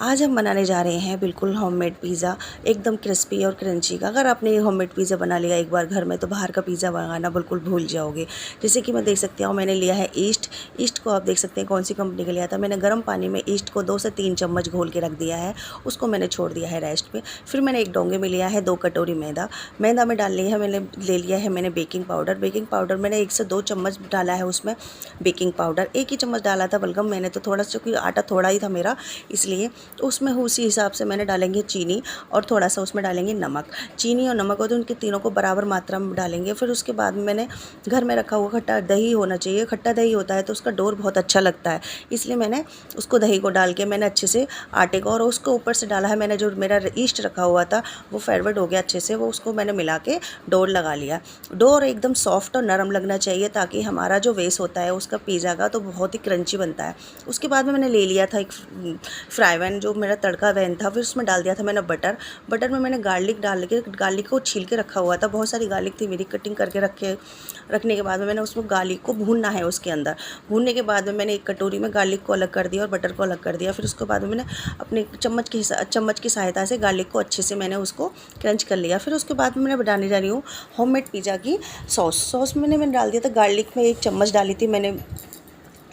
आज हम बनाने जा रहे हैं बिल्कुल होममेड पिज़्ज़ा, एकदम क्रिस्पी और क्रंची का। अगर आपने होममेड पिज़्ज़ा बना लिया एक बार घर में तो बाहर का पिज़्ज़ा बनाना बिल्कुल भूल जाओगे। जैसे कि मैं देख सकती हूँ, मैंने लिया है ईस्ट को आप देख सकते हैं कौन सी कंपनी का लिया था। मैंने गर्म पानी में ईस्ट को 2 से 3 चम्मच घोल के रख दिया है, उसको मैंने छोड़ दिया है रेस्ट पे। फिर मैंने एक डोंगे में लिया है 2 कटोरी मैदा में डाल लिया है। मैंने ले लिया है बेकिंग पाउडर मैंने 1 से 2 चम्मच डाला है उसमें। बेकिंग पाउडर 1 ही चम्मच डाला था, बल्कि मैंने तो थोड़ा सा, क्योंकि आटा थोड़ा ही था मेरा, इसलिए तो उसमें उसी हिसाब से मैंने डालेंगे चीनी और थोड़ा सा उसमें डालेंगे नमक। चीनी और नमक हो तो उनके तीनों को बराबर मात्रा में डालेंगे। फिर उसके बाद में मैंने घर में रखा हुआ खट्टा दही होना चाहिए। खट्टा दही होता है तो उसका डोर बहुत अच्छा लगता है, इसलिए मैंने उसको दही को डाल के मैंने अच्छे से आटे को, और उसको ऊपर से डाला है मैंने जो मेरा ईस्ट रखा हुआ था वो फॉरवर्ड हो गया अच्छे से, वो उसको मैंने मिला के डोर लगा लिया। डोर एकदम सॉफ्ट और नरम लगना चाहिए ताकि हमारा जो बेस होता है उसका पिज़्ज़ा का तो बहुत ही क्रंची बनता है। उसके बाद में मैंने ले लिया था एक फ्राई पैन, जो मेरा तड़का वैन था। फिर उसमें डाल दिया था मैंने बटर में मैंने गार्लिक को छील के रखा हुआ था। बहुत सारी गार्लिक थी मेरी, कटिंग करके रखने के बाद में मैंने उसमें गार्लिक को भूनना है। उसके अंदर भूनने के बाद में मैंने एक कटोरी में गार्लिक को अलग कर दिया और बटर को अलग कर दिया। फिर उसके बाद में मैंने अपने चम्मच की सहायता से गार्लिक को अच्छे से मैंने उसको क्रंच कर लिया। फिर उसके बाद में मैं बनाने जा रही हूँ होममेड पिज़्ज़ा की सॉस मैंने डाल दिया था। गार्लिक में 1 चम्मच डाली थी मैंने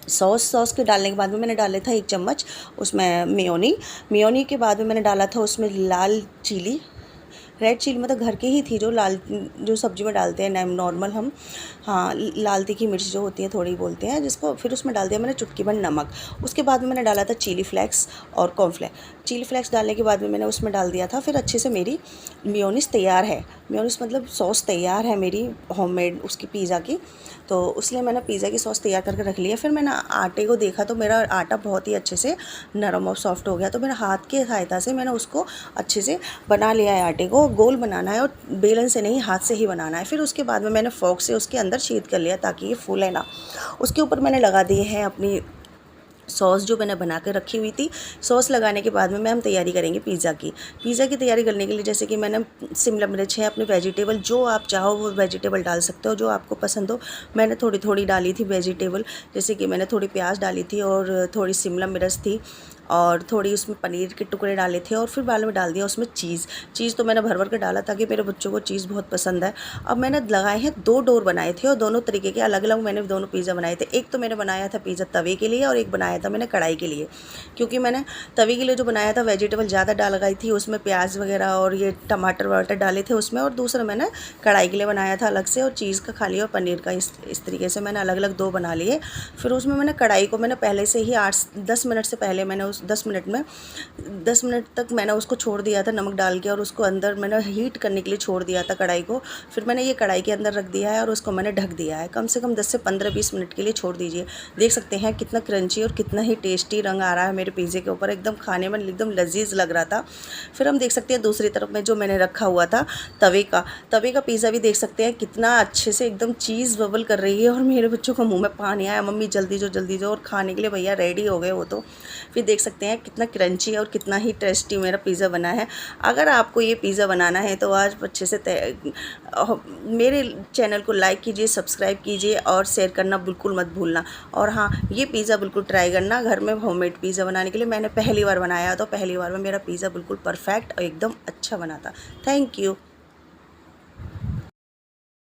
सॉस के डालने के बाद में मैंने डाला था 1 चम्मच उसमें मेयोनी के बाद में मैंने डाला था उसमें रेड चिली, मतलब घर की ही थी, जो सब्जी में डालते हैं नॉर्मल हम, हाँ, लाल तीखी मिर्च जो होती है थोड़ी बोलते हैं जिसको। फिर उसमें डाल दिया मैंने चुटकी भर नमक। उसके बाद में मैंने डाला था चिली फ्लेक्स और कॉर्नफ्लेक्स। चिली फ्लेक्स डालने के बाद में मैंने उसमें डाल दिया था। फिर अच्छे से मेरी मेयोनीज़ तैयार है, मेयोनीज़ मतलब सॉस तैयार है मेरी होममेड उसकी पिज़्ज़ा की। तो उसलिए मैंने पिज़्ज़ा की सॉस तैयार करके रख लिया। फिर मैंने आटे को देखा तो मेरा आटा बहुत ही अच्छे से नरम और सॉफ्ट हो गया, तो मेरे हाथ की सहायता से मैंने उसको अच्छे से बना लिया है। आटे को गोल बनाना है और बेलन से नहीं, हाथ से ही बनाना है। फिर उसके बाद में मैंने फोर्क से उसके अंदर छेद कर लिया ताकि ये फूले ना। उसके ऊपर मैंने लगा दिए हैं अपनी सॉस जो मैंने बना के रखी हुई थी। सॉस लगाने के बाद में हम तैयारी करेंगे पिज़्ज़ा की तैयारी करने के लिए, जैसे कि मैंने शिमला मिर्च है, अपने वेजिटेबल जो आप चाहो वो वेजिटेबल डाल सकते हो जो आपको पसंद हो। मैंने थोड़ी थोड़ी डाली थी वेजिटेबल, जैसे कि मैंने थोड़ी प्याज डाली थी और थोड़ी शिमला मिर्च थी और थोड़ी उसमें पनीर के टुकड़े डाले थे। और फिर बाद में डाल दिया उसमें चीज़ तो मैंने भर के डाला ताकि मेरे बच्चों को चीज़ बहुत पसंद है। अब मैंने लगाए हैं 2 डोर बनाए थे और दोनों तरीके के अलग अलग मैंने दोनों पिज़्ज़ा बनाए थे। एक तो मैंने बनाया था पिज़्ज़ा तवे के लिए और एक बनाया था मैंने कढ़ाई के लिए। क्योंकि मैंने तवे के लिए जो बनाया था वेजिटेबल ज़्यादा डाल गई थी उसमें, प्याज वगैरह और ये टमाटर वमाटर डाले थे उसमें, और दूसरा मैंने कढ़ाई के लिए बनाया था अलग से, और चीज़ का खाली और पनीर का इस तरीके से मैंने अलग अलग 2 बना लिए। फिर उसमें मैंने कढ़ाई को मैंने पहले से ही 8-10 मिनट से पहले मैंने उस 10 मिनट तक मैंने उसको छोड़ दिया था नमक डाल के, और उसको अंदर मैंने हीट करने के लिए छोड़ दिया था कढ़ाई को। फिर मैंने ये कढ़ाई के अंदर रख दिया है और उसको मैंने ढक दिया है। कम से कम 10 से 15-20 मिनट के लिए छोड़ दीजिए। देख सकते हैं कितना क्रंची और कितना ही टेस्टी रंग आ रहा है मेरे पिज़्ज़े के ऊपर, एकदम खाने में एकदम लजीज लग रहा था। फिर हम देख सकते हैं दूसरी तरफ में जो मैंने रखा हुआ था तवे का पिज़्ज़ा भी देख सकते हैं कितना अच्छे से एकदम चीज़ बबल कर रही है, और मेरे बच्चों को मुँह में पानी आया, मम्मी जल्दी जो, और खाने के लिए भैया रेडी हो गए वो तो। फिर देख सकते हैं कितना क्रंची और कितना ही टेस्टी मेरा पिज़्ज़ा बना है। अगर आपको ये पिज़्ज़ा बनाना है तो आज अच्छे से मेरे चैनल को लाइक कीजिए, सब्सक्राइब कीजिए और शेयर करना बिल्कुल मत भूलना। और हाँ, ये पिज़्ज़ा बिल्कुल ट्राई करना घर में होममेड पिज़्ज़ा बनाने के लिए। मैंने पहली बार बनाया तो पहली बार में मेरा पिज़्ज़ा बिल्कुल परफेक्ट और एकदम अच्छा बना था। Thank you.